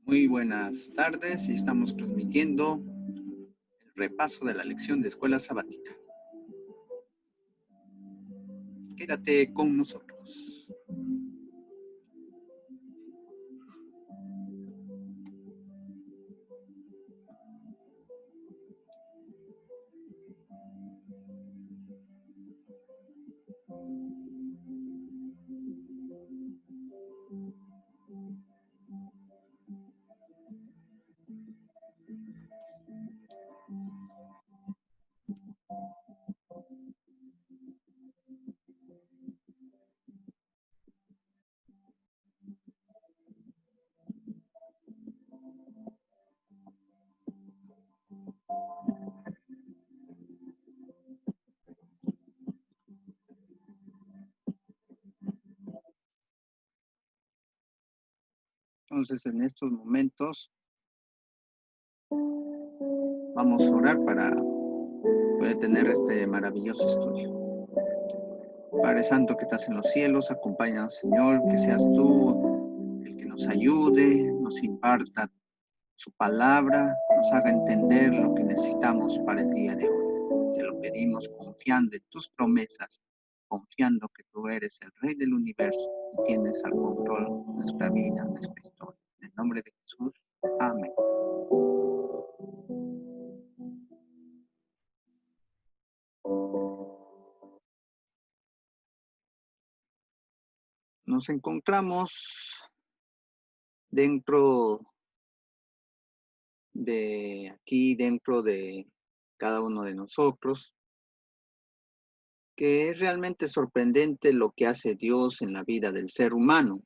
Muy buenas tardes y estamos transmitiendo el repaso de la lección de escuela sabática. Quédate con nosotros. Entonces, en estos momentos vamos a orar para poder tener este maravilloso estudio. Padre Santo que estás en los cielos, acompáñanos, Señor, que seas tú el que nos ayude, nos imparta su palabra, nos haga entender lo que necesitamos para el día de hoy. Te lo pedimos confiando en tus promesas, confiando que tú eres el Rey del universo y tienes al control de nuestra vida, nuestra historia. En el nombre de Jesús, amén. Nos encontramos dentro dentro de cada uno de nosotros, que es realmente sorprendente lo que hace Dios en la vida del ser humano.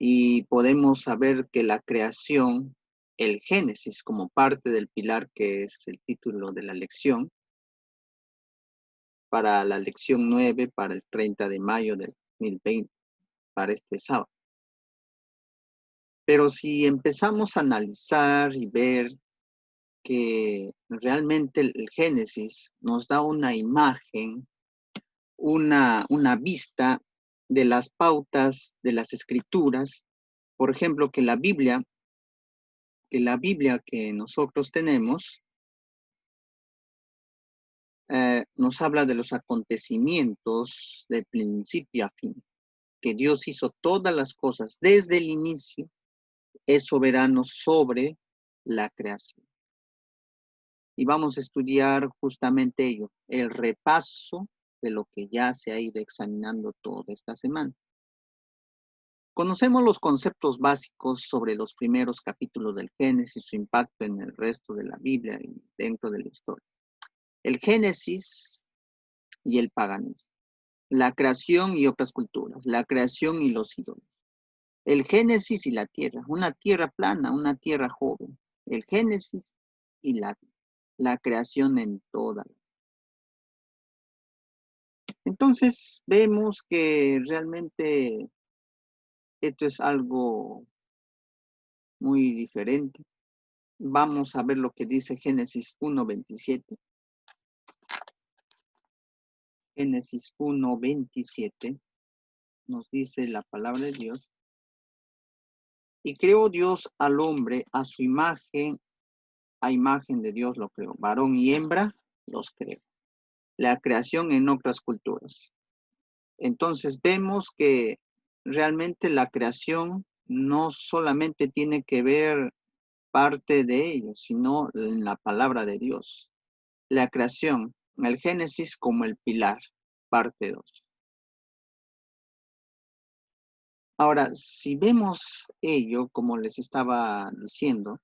Y podemos saber que la creación, el Génesis, como parte del pilar que es el título de la lección, para la lección 9, para el 30 de mayo del 2020, para este sábado. Pero si empezamos a analizar y ver que realmente el Génesis nos da una imagen, una vista de las pautas de las escrituras, por ejemplo, que la Biblia que nosotros tenemos nos habla de los acontecimientos de principio a fin, que Dios hizo todas las cosas desde el inicio, es soberano sobre la creación. Y vamos a estudiar justamente ello, el repaso de lo que ya se ha ido examinando toda esta semana. Conocemos los conceptos básicos sobre los primeros capítulos del Génesis, su impacto en el resto de la Biblia y dentro de la historia. El Génesis y el paganismo. La creación y otras culturas, la creación y los ídolos. El Génesis y la tierra, una tierra plana, una tierra joven. El Génesis y la creación en toda. Entonces vemos que realmente esto es algo muy diferente. Vamos a ver lo que dice Génesis 1:27. Génesis 1:27 nos dice la palabra de Dios. Y creó Dios al hombre a su imagen, a imagen de Dios lo creó. Varón y hembra los creó. La creación en otras culturas. Entonces vemos que realmente la creación no solamente tiene que ver parte de ello, sino en la palabra de Dios. La creación, el Génesis como el pilar, parte 2. Ahora, si vemos ello, como les estaba diciendo,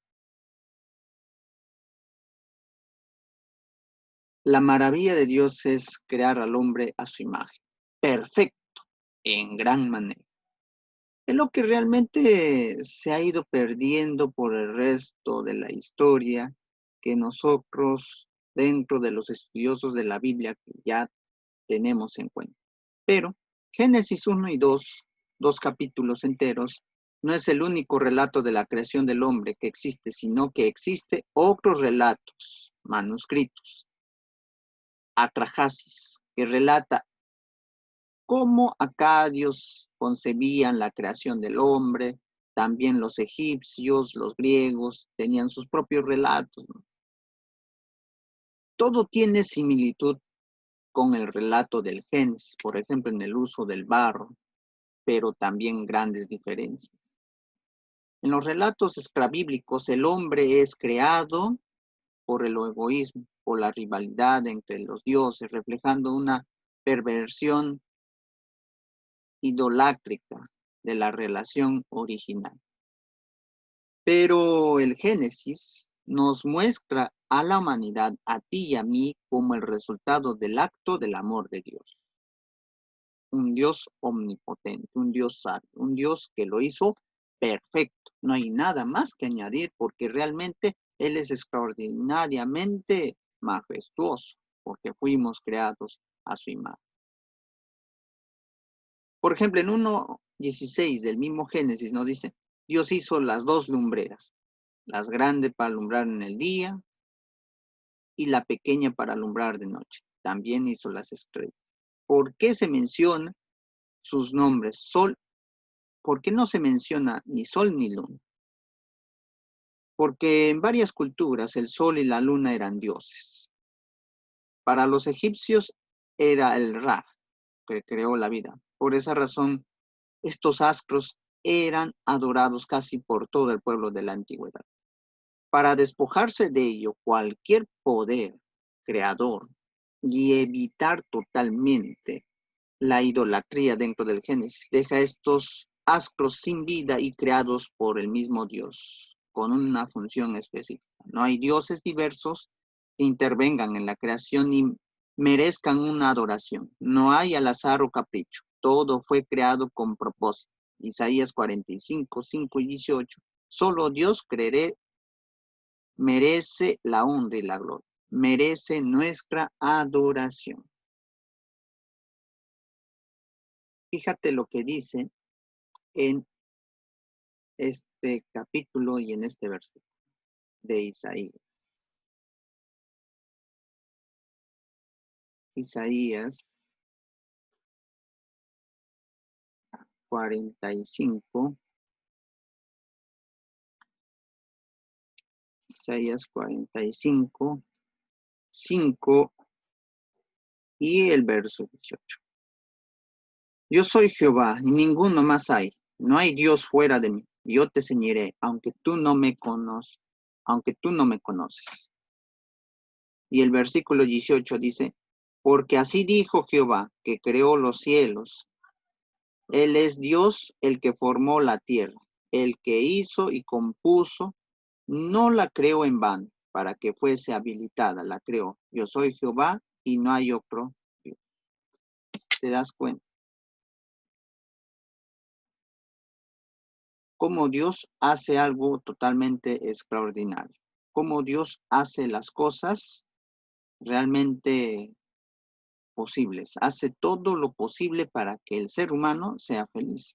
la maravilla de Dios es crear al hombre a su imagen. Perfecto, en gran manera. Es lo que realmente se ha ido perdiendo por el resto de la historia, que nosotros, dentro de los estudiosos de la Biblia, que ya tenemos en cuenta. Pero Génesis 1 y 2, dos capítulos enteros, no es el único relato de la creación del hombre que existe, sino que existe otros relatos manuscritos, Atrahasis, que relata cómo acadios concebían la creación del hombre, también los egipcios, los griegos, tenían sus propios relatos, ¿no? Todo tiene similitud con el relato del Génesis, por ejemplo, en el uso del barro, pero también grandes diferencias. En los relatos extrabíblicos, el hombre es creado por el egoísmo, por la rivalidad entre los dioses, reflejando una perversión idolátrica de la relación original. Pero el Génesis nos muestra a la humanidad, a ti y a mí, como el resultado del acto del amor de Dios. Un Dios omnipotente, un Dios sabio, un Dios que lo hizo perfecto. No hay nada más que añadir porque realmente Él es extraordinariamente majestuoso, porque fuimos creados a su imagen. Por ejemplo, en 1:16 del mismo Génesis nos dice, Dios hizo las dos lumbreras, las grandes para alumbrar en el día y la pequeña para alumbrar de noche. También hizo las estrellas. ¿Por qué se menciona sus nombres? Sol. ¿Por qué no se menciona ni sol ni luna? Porque en varias culturas el sol y la luna eran dioses. Para los egipcios era el Ra, que creó la vida. Por esa razón, estos astros eran adorados casi por todo el pueblo de la antigüedad. Para despojarse de ello, cualquier poder creador y evitar totalmente la idolatría dentro del Génesis, deja estos astros sin vida y creados por el mismo Dios, con una función específica. No hay dioses diversos que intervengan en la creación y merezcan una adoración. No hay al azar o capricho. Todo fue creado con propósito. Isaías 45, 5 y 18. Solo Dios merece la honra y la gloria. Merece nuestra adoración. Fíjate lo que dice en este capítulo y en este versículo de Isaías. Isaías 45. Isaías 45, 5 y el verso 18. Yo soy Jehová, y ninguno más hay. No hay Dios fuera de mí. Yo te ceñiré, aunque tú no me conoces. Y el versículo 18 dice, porque así dijo Jehová, que creó los cielos. Él es Dios el que formó la tierra, el que hizo y compuso. No la creó en vano, para que fuese habilitada, la creó. Yo soy Jehová y no hay otro Dios. ¿Te das cuenta? Cómo Dios hace algo totalmente extraordinario. Cómo Dios hace las cosas realmente posibles. Hace todo lo posible para que el ser humano sea feliz.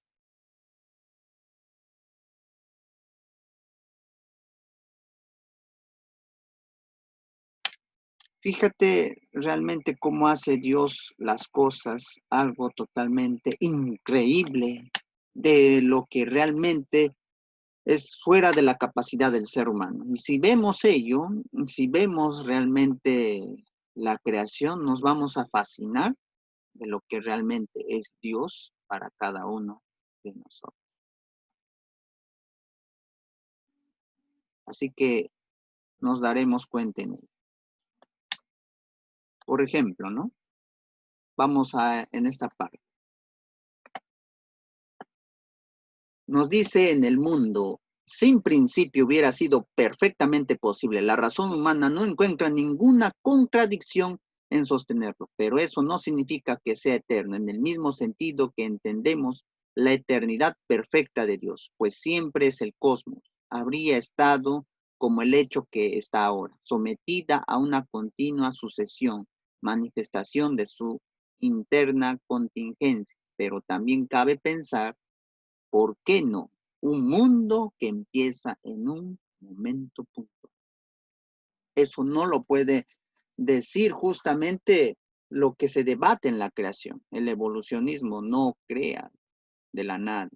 Fíjate realmente cómo hace Dios las cosas, algo totalmente increíble de lo que realmente es fuera de la capacidad del ser humano. Y si vemos ello, si vemos realmente la creación, nos vamos a fascinar de lo que realmente es Dios para cada uno de nosotros. Así que nos daremos cuenta en ello. Por ejemplo, ¿no? Vamos en esta parte. Nos dice en el mundo, sin principio hubiera sido perfectamente posible. La razón humana no encuentra ninguna contradicción en sostenerlo, pero eso no significa que sea eterno, en el mismo sentido que entendemos la eternidad perfecta de Dios, pues siempre es el cosmos. Habría estado como el hecho que está ahora, sometida a una continua sucesión, manifestación de su interna contingencia, pero también cabe pensar, ¿por qué no? Un mundo que empieza en un momento puntual. Eso no lo puede decir justamente lo que se debate en la creación. El evolucionismo no crea de la nada.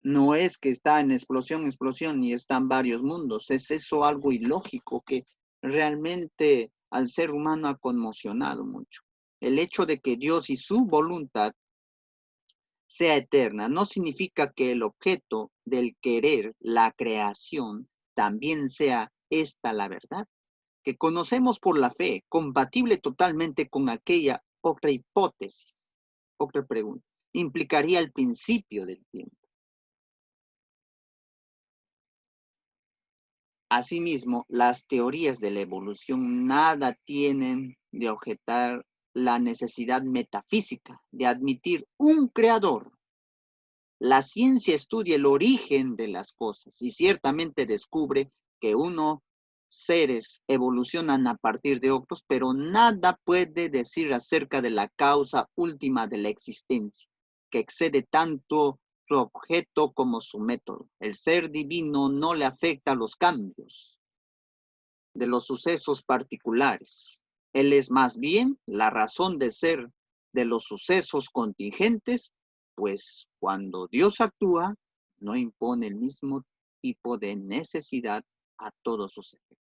No es que está en explosión y están varios mundos. Es eso algo ilógico que realmente al ser humano ha conmocionado mucho. El hecho de que Dios y su voluntad sea eterna no significa que el objeto del querer, la creación, también sea esta la verdad, que conocemos por la fe, compatible totalmente con aquella otra hipótesis, otra pregunta, implicaría el principio del tiempo. Asimismo, las teorías de la evolución nada tienen de objetar la necesidad metafísica de admitir un creador. La ciencia estudia el origen de las cosas y ciertamente descubre que unos seres evolucionan a partir de otros, pero nada puede decir acerca de la causa última de la existencia, que excede tanto su objeto como su método. El ser divino no le afecta a los cambios de los sucesos particulares. Él es más bien la razón de ser de los sucesos contingentes, pues cuando Dios actúa, no impone el mismo tipo de necesidad a todos sus efectos.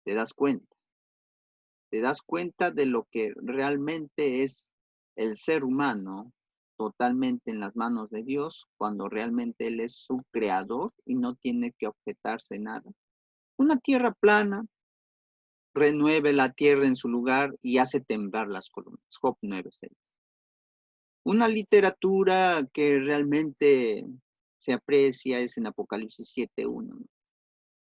¿Te das cuenta? ¿Te das cuenta de lo que realmente es el ser humano totalmente en las manos de Dios cuando realmente Él es su creador y no tiene que objetarse nada? Una tierra plana renueve la tierra en su lugar y hace temblar las columnas. Job 9:6. Una literatura que realmente se aprecia es en Apocalipsis 7:1, ¿no?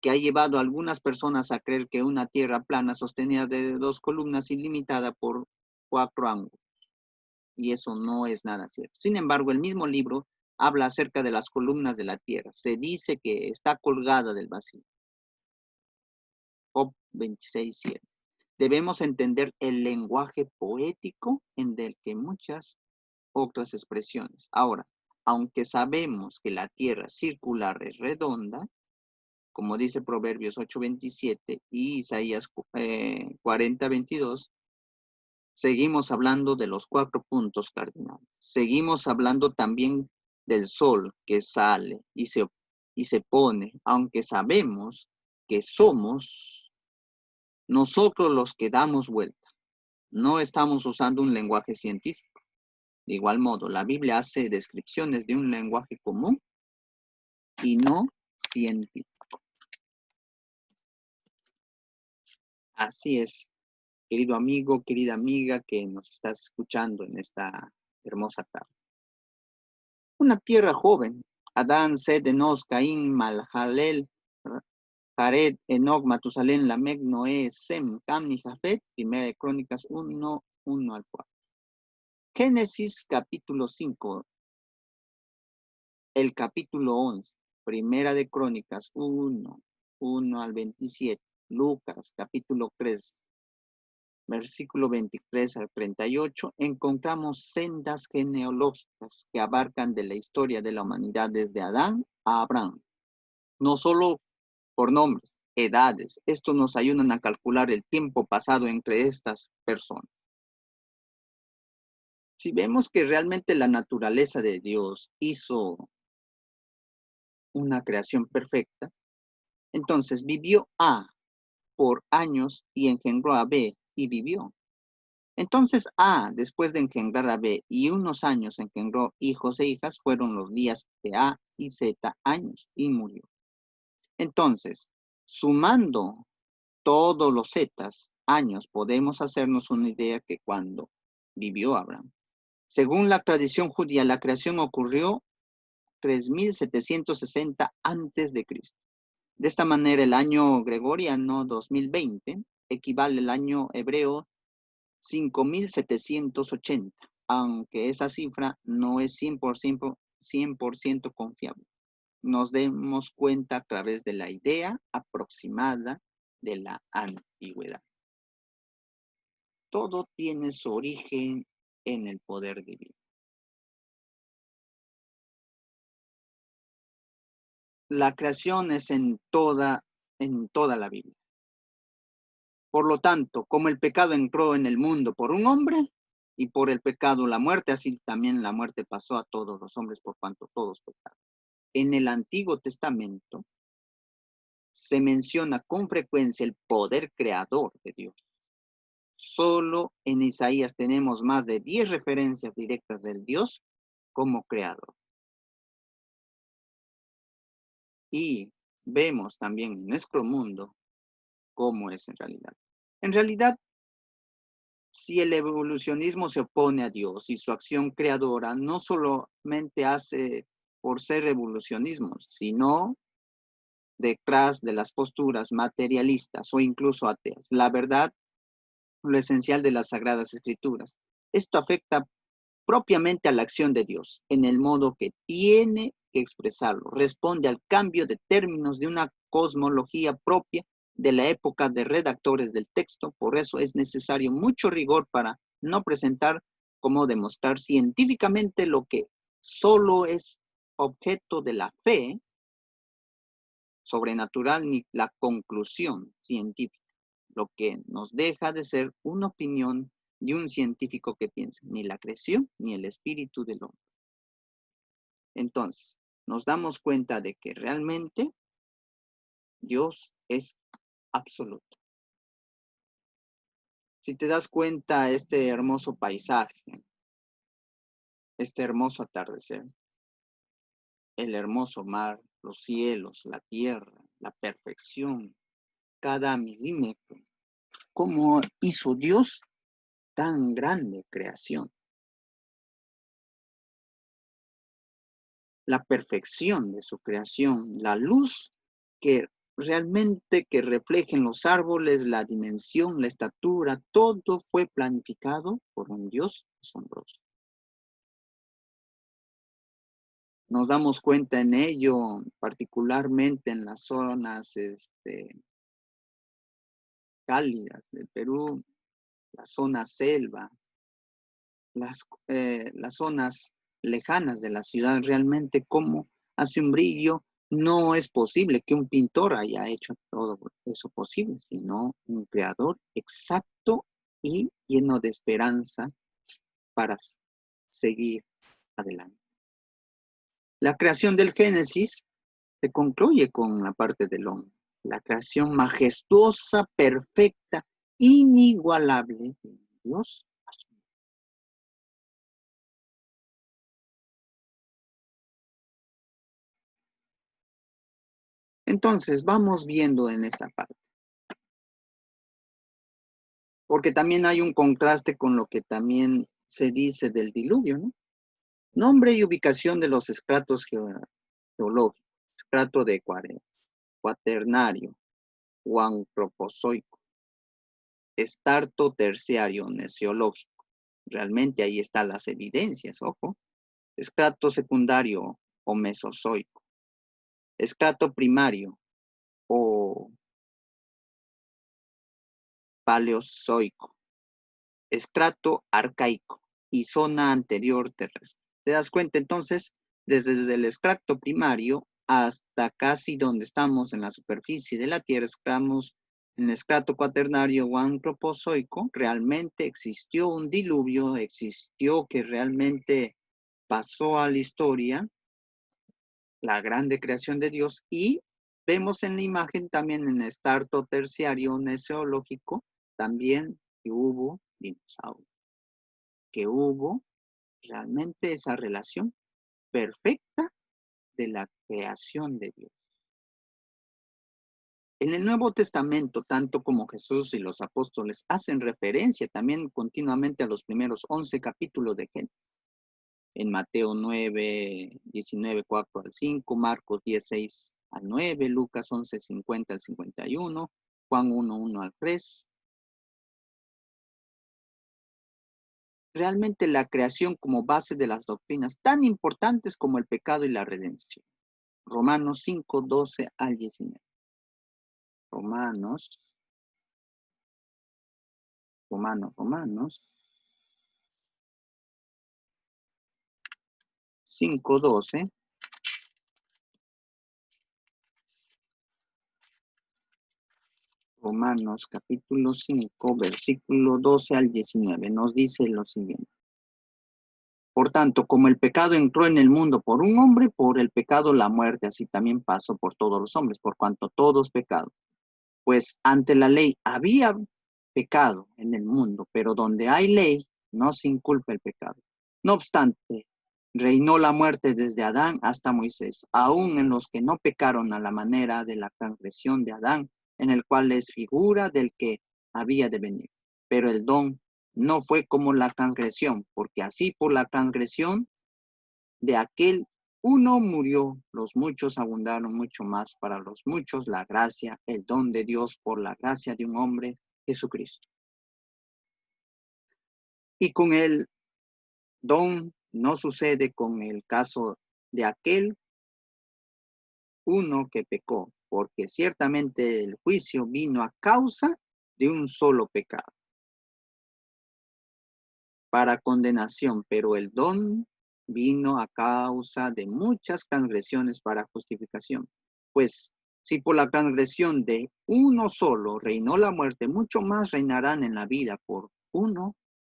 Que ha llevado a algunas personas a creer que una tierra plana sostenida de dos columnas ilimitada por cuatro ángulos. Y eso no es nada cierto. Sin embargo, el mismo libro habla acerca de las columnas de la tierra. Se dice que está colgada del vacío. Job 26:7. Debemos entender el lenguaje poético en el que muchas otras expresiones. Ahora, aunque sabemos que la tierra circular es redonda, como dice Proverbios 8:27 y Isaías 40:22, seguimos hablando de los 4 puntos cardinales. Seguimos hablando también del sol que sale y se pone, aunque sabemos que somos nosotros los que damos vuelta. No estamos usando un lenguaje científico. De igual modo, la Biblia hace descripciones de un lenguaje común y no científico. Así es, querido amigo, querida amiga que nos estás escuchando en esta hermosa tarde. Una tierra joven, Adán, Sed, Enos, Caín, Malhalel, Jared, Enoc, Matusalén, Lamec, Noé, Sem, Cam y Jafet, Primera de Crónicas 1:1-4. Génesis capítulo 5, el capítulo 11, Primera de Crónicas 1:1-27, Lucas capítulo 3, versículo 23-38, encontramos sendas genealógicas que abarcan de la historia de la humanidad desde Adán a Abraham, no solo por nombres, edades. Esto nos ayudan a calcular el tiempo pasado entre estas personas. Si vemos que realmente la naturaleza de Dios hizo una creación perfecta, entonces vivió A por años y engendró a B y vivió. Entonces A, después de engendrar a B y unos años engendró hijos e hijas, fueron los días de A y Z años y murió. Entonces, sumando todos los zetas años, podemos hacernos una idea que cuando vivió Abraham. Según la tradición judía, la creación ocurrió 3760 antes de Cristo. De esta manera, el año gregoriano 2020 equivale al año hebreo 5780, aunque esa cifra no es 100% confiable. Nos demos cuenta a través de la idea aproximada de la antigüedad. Todo tiene su origen en el poder divino. La creación es en toda la Biblia. Por lo tanto, como el pecado entró en el mundo por un hombre, y por el pecado la muerte, así también la muerte pasó a todos los hombres por cuanto todos pecaron. En el Antiguo Testamento se menciona con frecuencia el poder creador de Dios. Solo en Isaías tenemos más de 10 referencias directas del Dios como creador. Y vemos también en nuestro mundo cómo es en realidad. En realidad, si el evolucionismo se opone a Dios y su acción creadora, no solamente hace por ser evolucionismo, sino detrás de las posturas materialistas o incluso ateas. La verdad, lo esencial de las Sagradas Escrituras. Esto afecta propiamente a la acción de Dios, en el modo que tiene que expresarlo. Responde al cambio de términos de una cosmología propia de la época de redactores del texto. Por eso es necesario mucho rigor para no presentar como demostrar científicamente lo que solo es objeto de la fe sobrenatural ni la conclusión científica, lo que nos deja de ser una opinión de un científico que piensa, ni la creación ni el espíritu del hombre. Entonces, nos damos cuenta de que realmente Dios es absoluto. Si te das cuenta, este hermoso paisaje, este hermoso atardecer, el hermoso mar, los cielos, la tierra, la perfección, cada milímetro, cómo hizo Dios tan grande creación. La perfección de su creación, la luz que realmente que reflejen los árboles, la dimensión, la estatura, todo fue planificado por un Dios asombroso. Nos damos cuenta en ello, particularmente en las zonas cálidas del Perú, la zona selva, las zonas lejanas de la ciudad, realmente cómo hace un brillo. No es posible que un pintor haya hecho todo eso posible, sino un creador exacto y lleno de esperanza para seguir adelante. La creación del Génesis se concluye con la parte del hombre, la creación majestuosa, perfecta, inigualable de Dios. Entonces, vamos viendo en esta parte, porque también hay un contraste con lo que también se dice del diluvio, ¿no? Nombre y ubicación de los estratos geológicos, estrato de cuaternario o antropozoico, estrato terciario neozoológico. Realmente ahí están las evidencias, ojo. Estrato secundario o mesozoico, estrato primario o paleozoico, estrato arcaico y zona anterior terrestre. ¿Te das cuenta entonces? Desde el estrato primario hasta casi donde estamos en la superficie de la Tierra, estamos en el estrato cuaternario o antropozoico, realmente existió un diluvio, existió que realmente pasó a la historia, la grande creación de Dios, y vemos en la imagen también en el estrato terciario neozoológico, también que hubo dinosaurios, que hubo realmente esa relación perfecta de la creación de Dios. En el Nuevo Testamento, tanto como Jesús y los apóstoles hacen referencia también continuamente a los primeros 11 capítulos de Génesis. En Mateo 9, 19, 4 al 5, Marcos 10, 6 al 9, Lucas 11, 50 al 51, Juan 1, 1 al 3. Realmente la creación como base de las doctrinas tan importantes como el pecado y la redención. Romanos 5, 12 al 19. Romanos 5, 12 Romanos capítulo 5, versículo 12 al 19, nos dice lo siguiente. Por tanto, como el pecado entró en el mundo por un hombre, por el pecado la muerte, así también pasó por todos los hombres, por cuanto todos pecados. Pues ante la ley había pecado en el mundo, pero donde hay ley no se inculpa el pecado. No obstante, reinó la muerte desde Adán hasta Moisés, aun en los que no pecaron a la manera de la transgresión de Adán, en el cual es figura del que había de venir. Pero el don no fue como la transgresión, porque así por la transgresión de aquel uno murió, los muchos abundaron mucho más para los muchos la gracia, el don de Dios por la gracia de un hombre, Jesucristo. Y con el don no sucede con el caso de aquel uno que pecó, porque ciertamente el juicio vino a causa de un solo pecado, para condenación, pero el don vino a causa de muchas transgresiones para justificación. Pues si por la transgresión de uno solo reinó la muerte, mucho más reinarán en la vida por uno,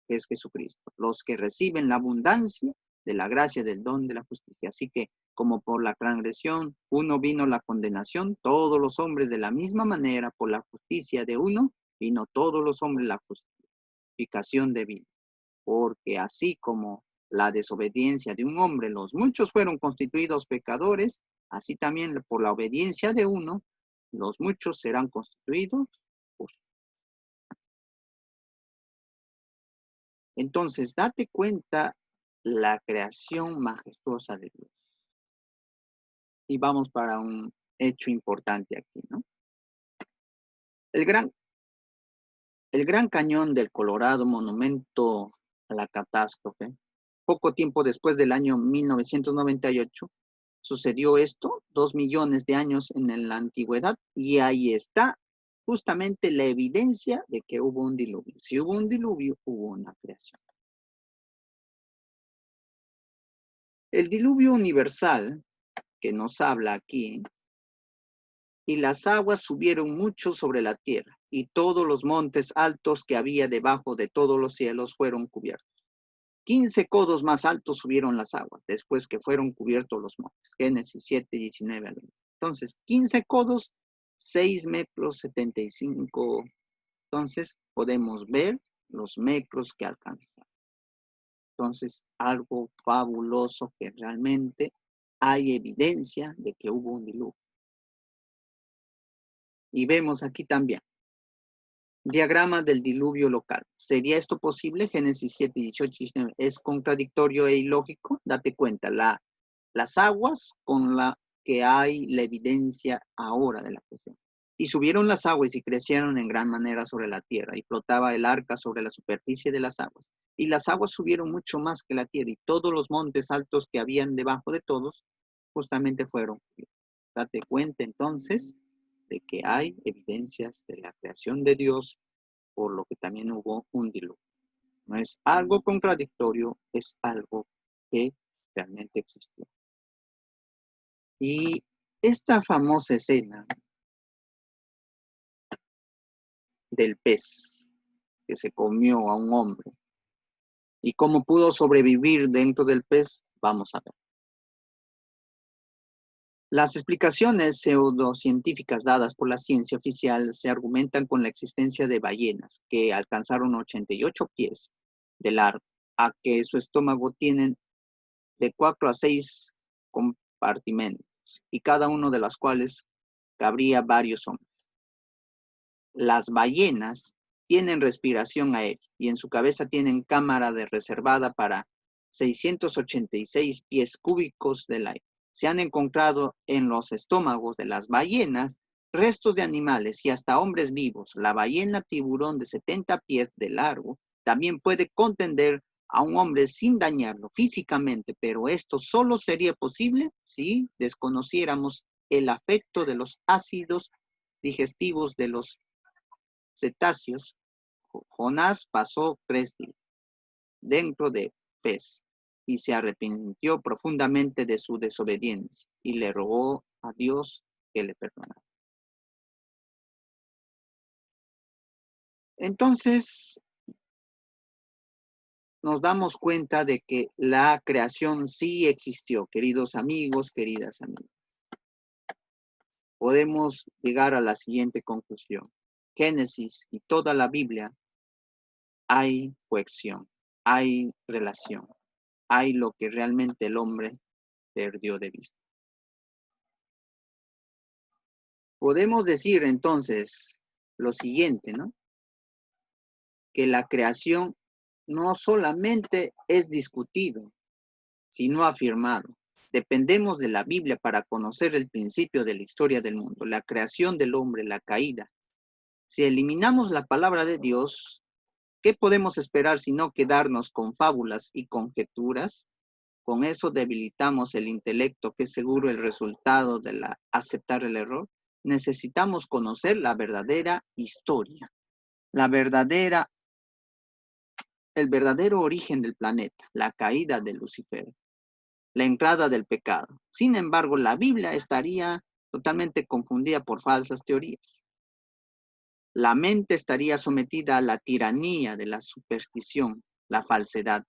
que es Jesucristo, los que reciben la abundancia de la gracia del don de la justicia. Así que como por la transgresión uno vino la condenación, todos los hombres de la misma manera, por la justicia de uno, vino todos los hombres la justificación de vida. Porque así como la desobediencia de un hombre, los muchos fueron constituidos pecadores, así también por la obediencia de uno, los muchos serán constituidos justos. Entonces, date cuenta la creación majestuosa de Dios. Y vamos para un hecho importante aquí, ¿no? El Gran Cañón del Colorado, monumento a la catástrofe, poco tiempo después del año 1998, sucedió esto, 2 millones de años en la antigüedad, y ahí está justamente la evidencia de que hubo un diluvio. Si hubo un diluvio, hubo una creación. El diluvio universal que nos habla aquí, y las aguas subieron mucho sobre la tierra, y todos los montes altos que había debajo de todos los cielos fueron cubiertos. 15 codos más altos subieron las aguas, después que fueron cubiertos los montes. Génesis 7, 19 al 20. Entonces, 15 codos, 6 metros 75. Entonces, podemos ver los metros que alcanzan. Entonces, algo fabuloso que realmente hay evidencia de que hubo un diluvio. Y vemos aquí también diagrama del diluvio local. ¿Sería esto posible? Génesis 7, 18, 19. ¿Es contradictorio e ilógico? Date cuenta, las aguas con la que hay la evidencia ahora de la creación. Y subieron las aguas y crecieron en gran manera sobre la tierra, y flotaba el arca sobre la superficie de las aguas. Y las aguas subieron mucho más que la tierra, y todos los montes altos que habían debajo de todos, justamente fueron. Date cuenta entonces de que hay evidencias de la creación de Dios, por lo que también hubo un diluvio. No es algo contradictorio, es algo que realmente existió. Y esta famosa escena del pez que se comió a un hombre y cómo pudo sobrevivir dentro del pez, vamos a ver. Las explicaciones pseudocientíficas dadas por la ciencia oficial se argumentan con la existencia de ballenas que alcanzaron 88 pies de largo, a que su estómago tienen de 4 a 6 compartimentos, y cada uno de los cuales cabría varios hombres. Las ballenas tienen respiración aérea y en su cabeza tienen cámara reservada para 686 pies cúbicos del aire. Se han encontrado en los estómagos de las ballenas restos de animales y hasta hombres vivos. La ballena tiburón de 70 pies de largo también puede contender a un hombre sin dañarlo físicamente, pero esto solo sería posible si desconociéramos el efecto de los ácidos digestivos de los cetáceos. Jonás pasó 3 días dentro de pez y se arrepintió profundamente de su desobediencia y le rogó a Dios que le perdonara. Entonces, nos damos cuenta de que la creación sí existió, queridos amigos, queridas amigas. Podemos llegar a la siguiente conclusión. Génesis y toda la Biblia hay cohesión, hay relación, hay lo que realmente el hombre perdió de vista. Podemos decir entonces lo siguiente, ¿no? Que la creación no solamente es discutido, sino afirmado. Dependemos de la Biblia para conocer el principio de la historia del mundo, la creación del hombre, la caída. Si eliminamos la palabra de Dios, ¿qué podemos esperar sino quedarnos con fábulas y conjeturas? Con eso debilitamos el intelecto, que es seguro el resultado de aceptar el error. Necesitamos conocer la verdadera historia, el verdadero origen del planeta, la caída de Lucifer, la entrada del pecado. Sin embargo, la Biblia estaría totalmente confundida por falsas teorías. La mente estaría sometida a la tiranía de la superstición, la falsedad.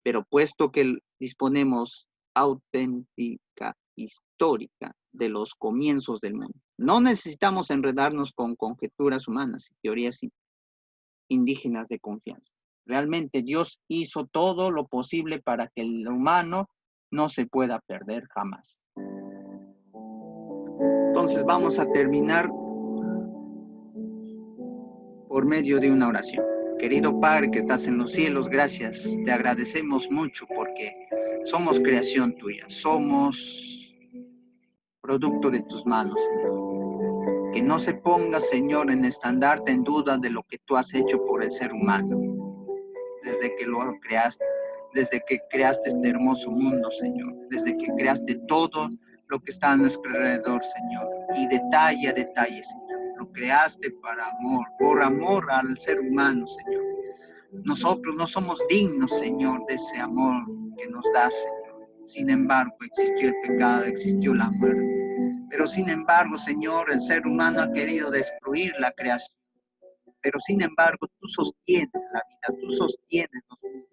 Pero puesto que disponemos auténtica histórica de los comienzos del mundo, no necesitamos enredarnos con conjeturas humanas y teorías indígenas de confianza. Realmente Dios hizo todo lo posible para que el humano no se pueda perder jamás. Entonces vamos a terminar por medio de una oración. Querido Padre que estás en los cielos, gracias. Te agradecemos mucho porque somos creación tuya, somos producto de tus manos, Señor. Que no se ponga, Señor, en estandarte en duda de lo que tú has hecho por el ser humano. Desde que lo creaste, desde que creaste este hermoso mundo, Señor. Desde que creaste todo lo que está a nuestro alrededor, Señor. Y detalle a detalle, Señor. Lo creaste para amor, por amor al ser humano, Señor. Nosotros no somos dignos, Señor, de ese amor que nos das, Señor. Sin embargo, existió el pecado, existió la muerte. Pero sin embargo, Señor, el ser humano ha querido destruir la creación. Pero sin embargo, tú sostienes la vida, tú sostienes los mundos.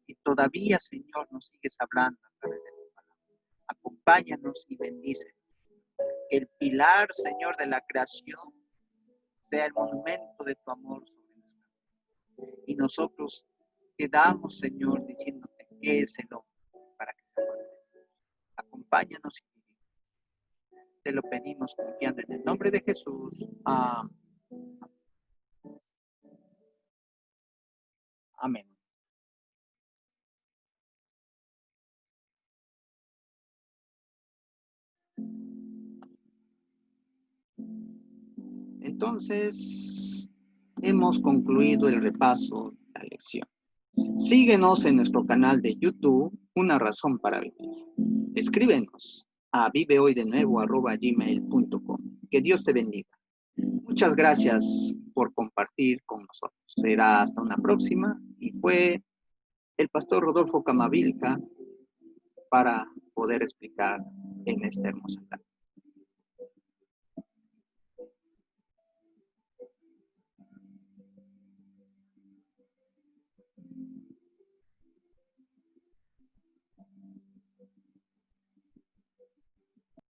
Y todavía, Señor, nos sigues hablando a través de tu palabra. Acompáñanos y bendice. Que el pilar, Señor, de la creación sea el monumento de tu amor sobre nosotros. Y nosotros quedamos, Señor, diciéndote qué es el hombre para que se acuerde de Dios. Acompáñanos y te lo pedimos confiando en el nombre de Jesús. Amén. Entonces, hemos concluido el repaso de la lección. Síguenos en nuestro canal de YouTube, Una Razón para Vivir. Escríbenos a vivehoydenuevo@gmail.com. Que Dios te bendiga. Muchas gracias por compartir con nosotros. Será hasta una próxima. Y fue el pastor Rodolfo Camavilca para poder explicar en esta hermosa tarde.